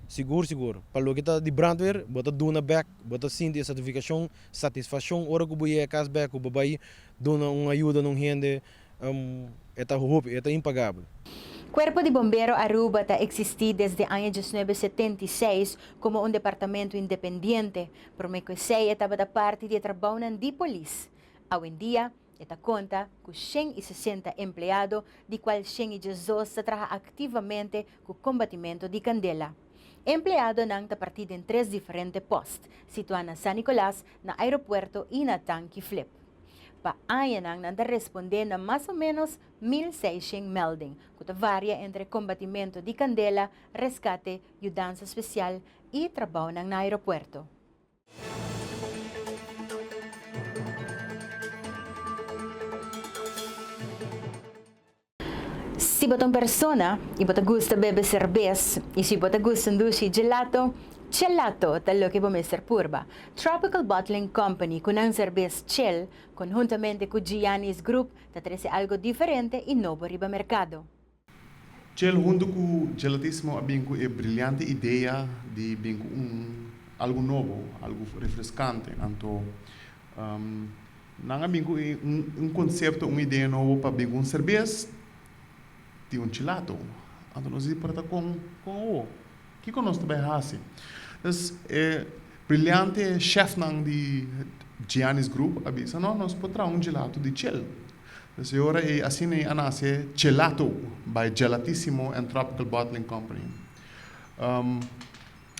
Seguro. Para lo que está de brandweer, bota dona back, bota sim de certificação, satisfação, ora que boia cashback, o babai dona ajuda não rende, é impagável. Cuerpo de Bombero Aruba está existir desde el año 1976 como un departamento independiente, por lo que se estaba da parte de trabajo de polis. Hoy en día, esta conta con 160 empleados, de cual 118 trabaja activamente con combatimiento de candela. Empleado nang partido en 3 diferentes postos, situados en San Nicolás, en el aeropuerto y en Tanque Flip. Paaya nang nanda responder na mais ou menos 1.600 melding, que varia entre combatimento de candela, rescate, mudança especial e trabalho no aeroporto. Se você persona e você gosta de beber cerveja e se você gosta de gelato, Gelato é o que vamos ser purba. Tropical Bottling Company, com uma cerveja Chill, conjuntamente com Giannis Group, está trazendo algo diferente e novo para o mercado. Chill, junto com Gelatíssimo, é brilhante ideia de algo novo, algo refrescante. Então, não é conceito, uma ideia nova para uma cerveja de gelato. Então, nós vamos para com o que nós também fazemos. Dus brilhante chef de Giannis Group avisa nós podemos gelato de Chill. Dus agora assim nasce Gelato by Gelatissimo and Tropical Bottling Company.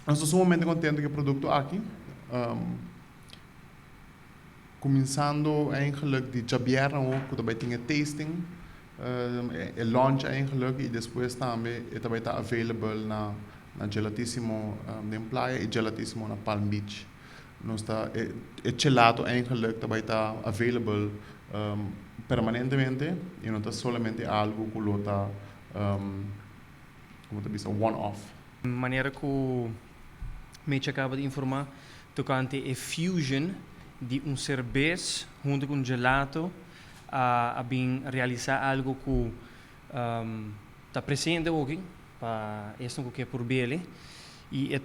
Nós estamos muito contentes com o produto aqui. Começando eigenlijk de Jabier ook, dat bij tasting, launch eigenlijk, en depois também está available na Gelatissimo na Playa e Gelatissimo na Palm Beach. Gelato eigenlijk está available permanentemente e não está solamente algo que lo está one-off. Maneira que o Meite acaba de informar, tocante a fusion de cerveja junto com gelato, a bem realizar algo que está presente aqui. Este que é por bele e é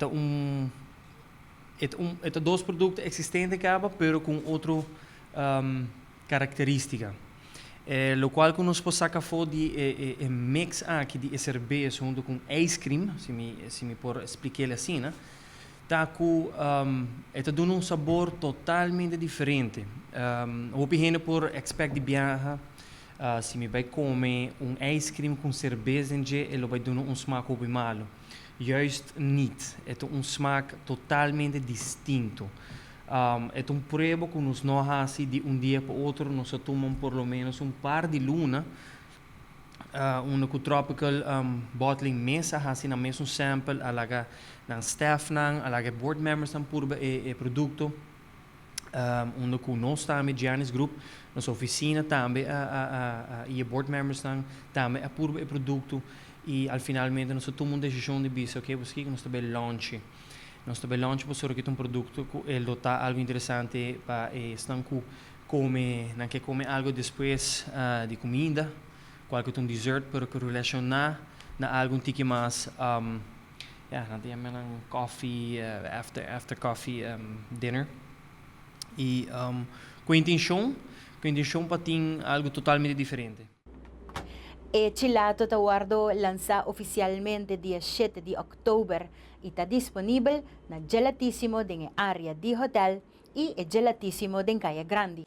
dois produtos existentes acaba, pero com outra característica. Lo qual que nós podemos fazer de mix aqui de cerveja junto com ice cream, se me por explicar assim, né? Tá com dando sabor totalmente diferente. Eu pensei por expect de viajar. Se me vai comer ice cream com cerveja, ele vai dar smaak op malo. Juist niet. É smaak totalmente distinto. É prova que nós não fazemos de dia para outro, nós tomamos por lo menos par de luna, com Tropical Bottling mesa, assim na mesmo sample, alaga ng staff alaga board members purba produto. Com nós também, Giannis Group, nossa oficina também, e board members também, purba produto, e al finalmente nós tomamos uma decisão de bisa, ok, porque nós também launch. Nós também launch para que produto ele está algo interessante para estar come algo depois de comida, qualquer dessert para que relacionar na algo tique mais não tem coffee after coffee dinner. E com a intenção para ter algo totalmente diferente. O Gelato está guardado lançado oficialmente dia 7 de outubro e está disponível na Gelatissimo na área de hotel e Gelatissimo em Calle Grande.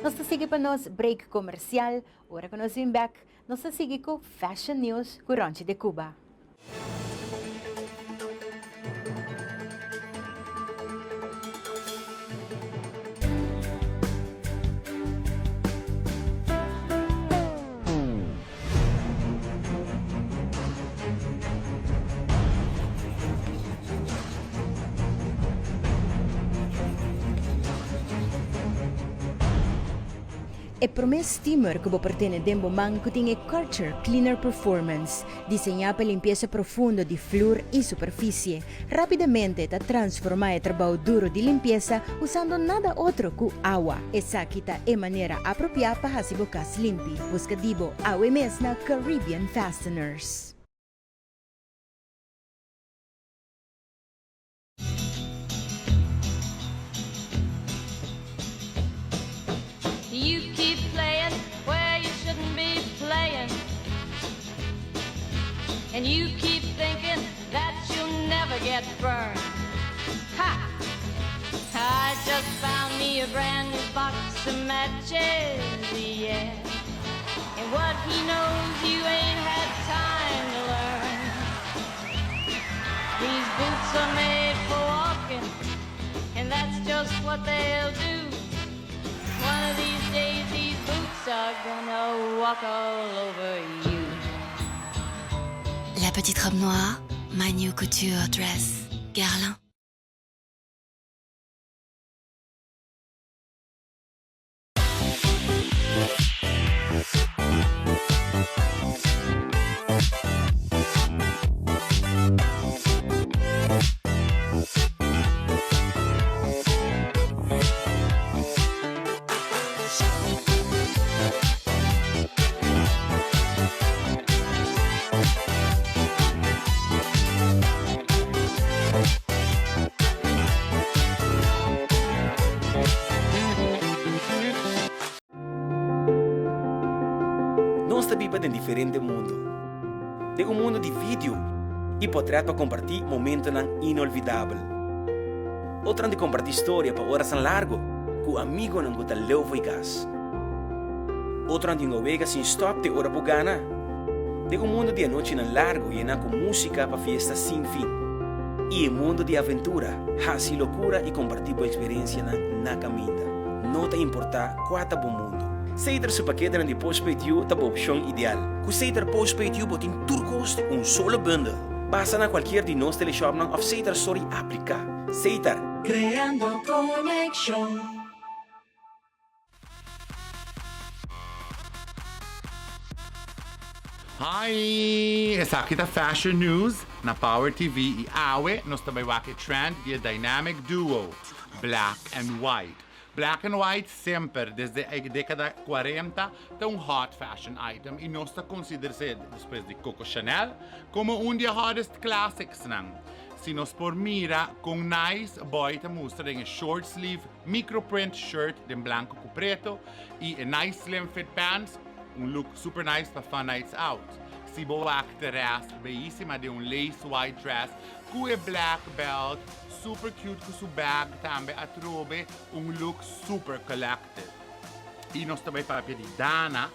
Nós sigue para nós break comercial, ora que nós vim back, nós sigue com Fashion News com Ronchi de Cuba. E promes steamer que vou pertene dembo man que tem Culture Cleaner Performance, desenhada para limpeza profunda de flor e superfície. Rapidamente está transformar o trabalho duro de limpeza usando nada outro que água. Essa quita é maneira apropriada para fazer bocas limpi. Busca dibo AWMS na Caribbean Fasteners. You keep playing where you shouldn't be playing. And you keep thinking that you'll never get burned. Ha! I just found me a brand new box of matches, yeah. And what he knows you ain't had time to learn. These boots are made for walking, and that's just what they'll do. One of these days, these boots are gonna walk all over you. La petite robe noire, my new couture dress, Guerlain. Nós vivemos em diferente mundo. De um mundo de vídeo e portrait para compartilhar momentos inolvidável. Outro de compartilhar história para horas largo com amigo não gota leu e gas. Outro de uma vega sem stop de hora bugana. De um mundo de noite largo e com música para fiesta sem fim. E um mundo de aventura, haci loucura e compartilhar boa experiência na caminha. Não te importa quanto bom mundo. Seiter su paquete de postpaid you tá opção ideal. Com Seiter postpaid you botin turcos de solo bundle. Passa na qualquer de nós teleshop ng of Seiter sorry aplica. Seiter. Creando connection. Hi! Essa aqui tá Fashion News na Power TV e awe nós também vamos trend de Dynamic Duo Black and White. Black and White sempre, desde a década 40, é um hot fashion item e nós consideramos, depois de Coco Chanel, como um dos hottest classics. Se nós por mira com nice boy, mostra em short sleeve microprint shirt de branco com preto e nice slim fit pants, look super nice para fun nights out. Se boa dress, belíssima de lace white dress com black belt, super cute com seu bag também atrobe look super collected. E nós também para pedir Dana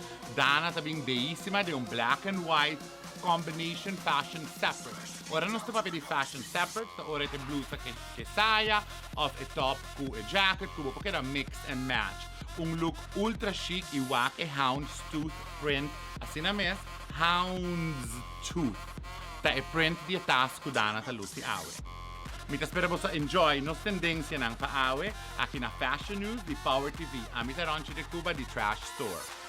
também belíssima de black and white combination fashion separate. Ora nós também pedir fashion separate, ora tem blusa que saia, of a top com a jacket, porque era mix and match. Look ultra chic e wak e houndstooth print, assim na mes, houndstooth. Tá é print de tasco Dana tá luti awe. Mita esperamos enjoy nos tendência ng paawe aqui na Fashion News de Power TV, a Mita Ronchi de Cuba de Trash Store.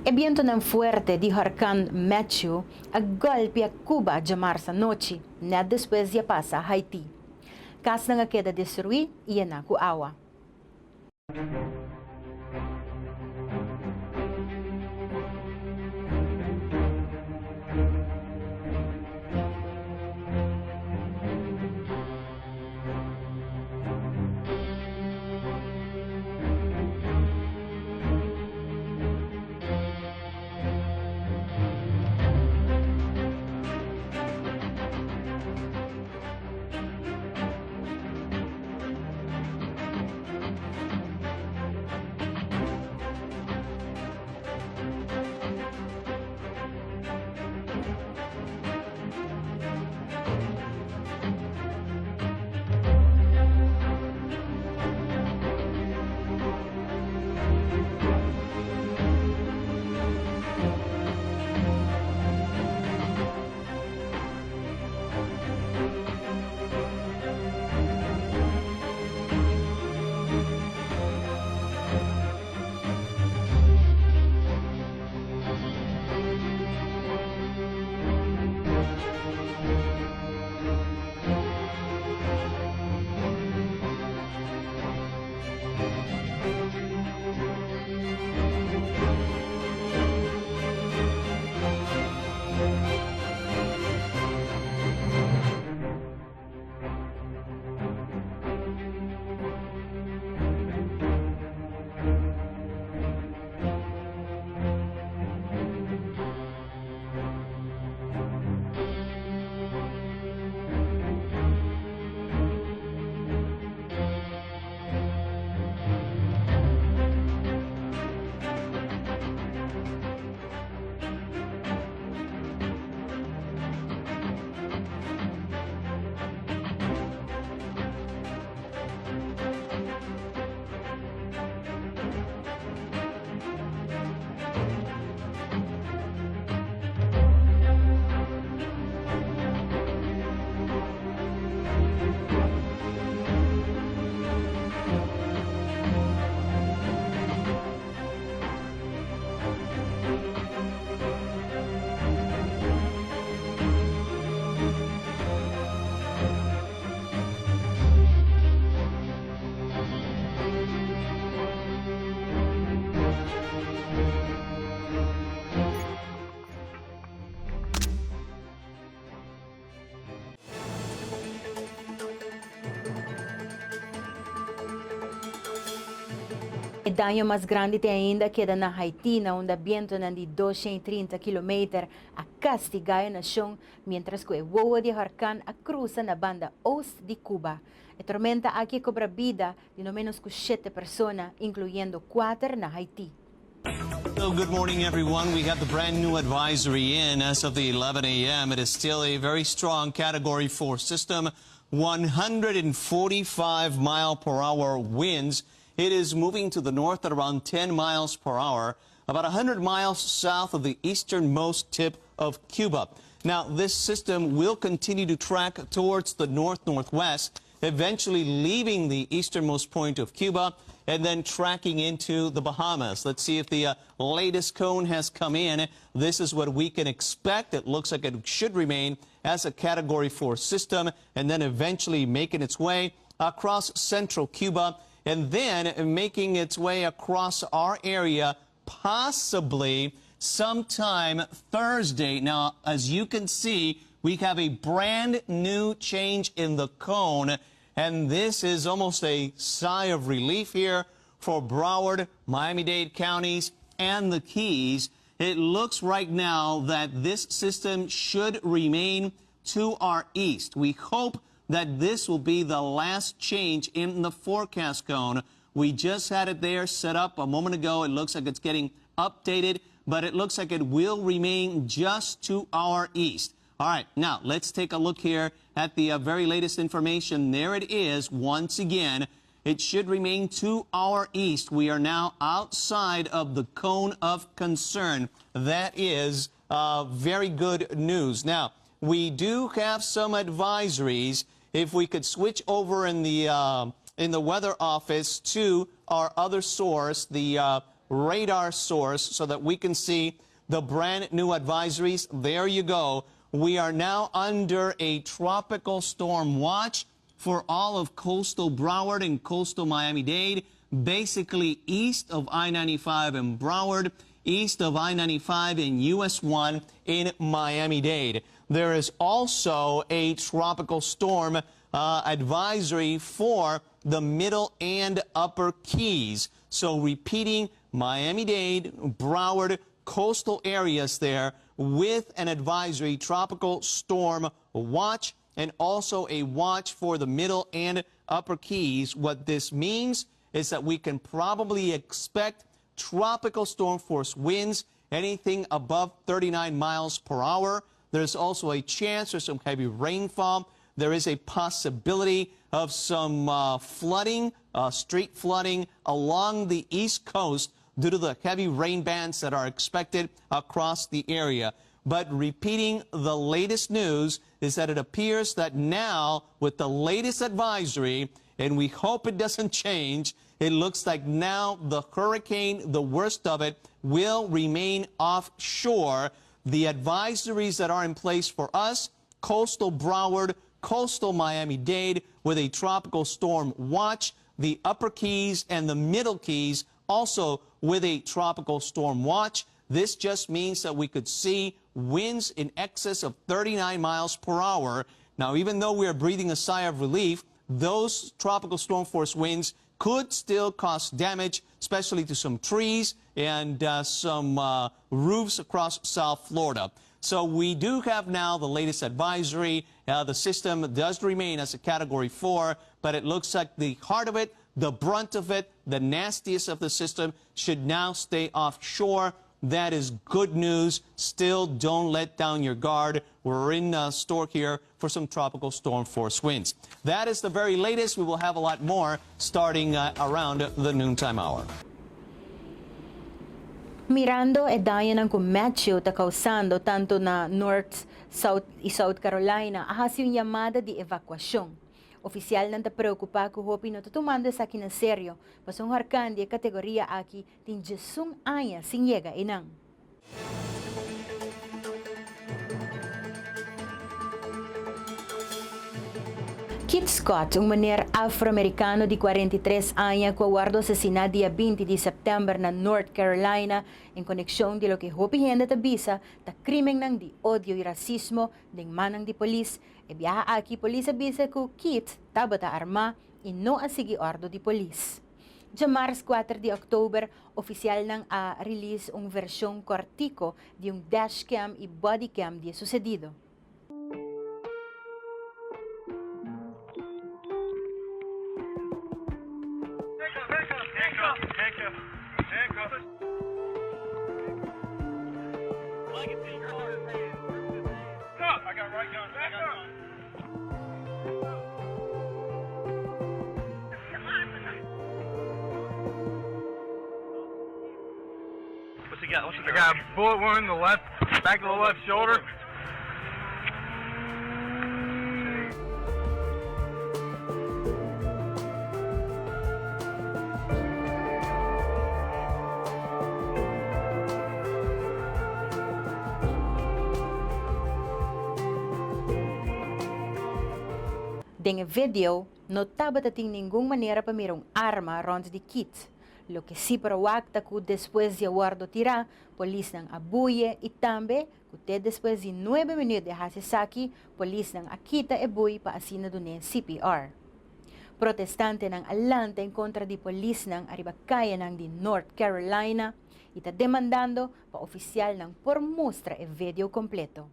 E viento ng fuerte de Hurricane Matthew a golpe a Cuba de março noite, net depois de passa a Haiti. Casa nga queda destruir e na com água. O daño mais grande ainda queda na Haiti, na onde viento de 230 km a castigar a nação, mientras que o voa de huracán a cruza na banda oeste de Cuba. A tormenta aqui cobra vida de no menos que 7 pessoas, incluyendo 4 na Haiti. So good morning, everyone. We have the brand new advisory in as of the 11 a.m. It is still a very strong Category 4 system, 145 mile per hour winds. It is moving to the north at around 10 miles per hour, about 100 miles south of the easternmost tip of Cuba. Now, this system will continue to track towards the north-northwest, eventually leaving the easternmost point of Cuba and then tracking into the Bahamas. Let's see if the latest cone has come in. This is what we can expect. It looks like it should remain as a Category 4 system and then eventually making its way across central Cuba and then making its way across our area possibly sometime Thursday. Now, as you can see, we have a brand new change in the cone, and this is almost a sigh of relief here for Broward, Miami-Dade counties, and the Keys. It looks right now that this system should remain to our east. We hope that this will be the last change in the forecast cone. We just had it there set up a moment ago. It looks like it's getting updated, but it looks like it will remain just to our east. All right, now let's take a look here at the very latest information. There it is once again. It should remain to our east. We are now outside of the cone of concern. That is very good news. Now, we do have some advisories. If we could switch over in the weather office to our other source, the radar source, so that we can see the brand new advisories. There you go. We are now under a tropical storm watch for all of coastal Broward and coastal Miami-Dade, basically east of I-95 in Broward, east of I-95 in US 1 in Miami-Dade. There is also a tropical storm advisory for the middle and upper Keys. So repeating, Miami-Dade, Broward, coastal areas there with an advisory, tropical storm watch, and also a watch for the middle and upper Keys. What this means is that we can probably expect tropical storm force winds, anything above 39 miles per hour. There's also a chance for some heavy rainfall. There is a possibility of some flooding, street flooding along the East Coast due to the heavy rain bands that are expected across the area. But repeating the latest news is that it appears that now, with the latest advisory, and we hope it doesn't change, it looks like now the hurricane, the worst of it, will remain offshore. The advisories that are in place for us, coastal Broward, coastal Miami-Dade, with a tropical storm watch, the upper Keys and the middle Keys also with a tropical storm watch. This just means that we could see winds in excess of 39 miles per hour. Now, even though we are breathing a sigh of relief, those tropical storm force winds could still cause damage, especially to some trees and some roofs across South Florida. So we do have now the latest advisory. The system does remain as a Category 4, but it looks like the heart of it, the brunt of it, the nastiest of the system should now stay offshore. That is good news. Still, don't let down your guard. We're in store here for some tropical storm force winds. That is the very latest. We will have a lot more starting around the noontime hour. Mirando e daño ng kumetsyo ta causando tanto na North, South e South Carolina ahas yung llamada de evacuación. Oficial nang preocupa ko hopi no tutumando sa akin na seryo. Pasong harkan di kategoria aki tin jesung aya sin llega inang. Kit Scott, un maner afroamericano de 43 años, que guardó asesinado día 20 de septiembre en North Carolina en conexión de lo que hopi gente tabisa ta krimen ng di odio y racismo ng manang di polis. E biyaha aki polis abisa ko Kit tabata arma y no asigi ordo di polis. De Mars 4 de Oktober, oficial nang release ang versyong kortiko de yung dashcam e bodycam de sucedido. I got a bullet wound in the left, back of the left shoulder. Denge video, notaba tating ningún manera pa mayroong arma rond de kit. Lo que sí proacta que después de aguardo tira, polis ng abuye e tambe, que después de 9 minutos de hasisaki, polis ng akita e buy pa asina dune CPR. Protestante ng Atlanta en contra di polis ng Aribakaya ng di North Carolina, ita demandando pa oficial ng por mostra e video completo.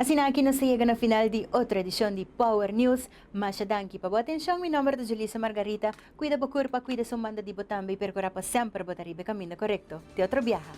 Así na aquí nos llega na final de otra edición de Power News. Masyadanki pa bo atensyon, mi nombre es Julissa Margarita. Cuida po kurpa, cuida sumanda di botambe, pero pa sempre botaribe camino correcto. De otro viaja.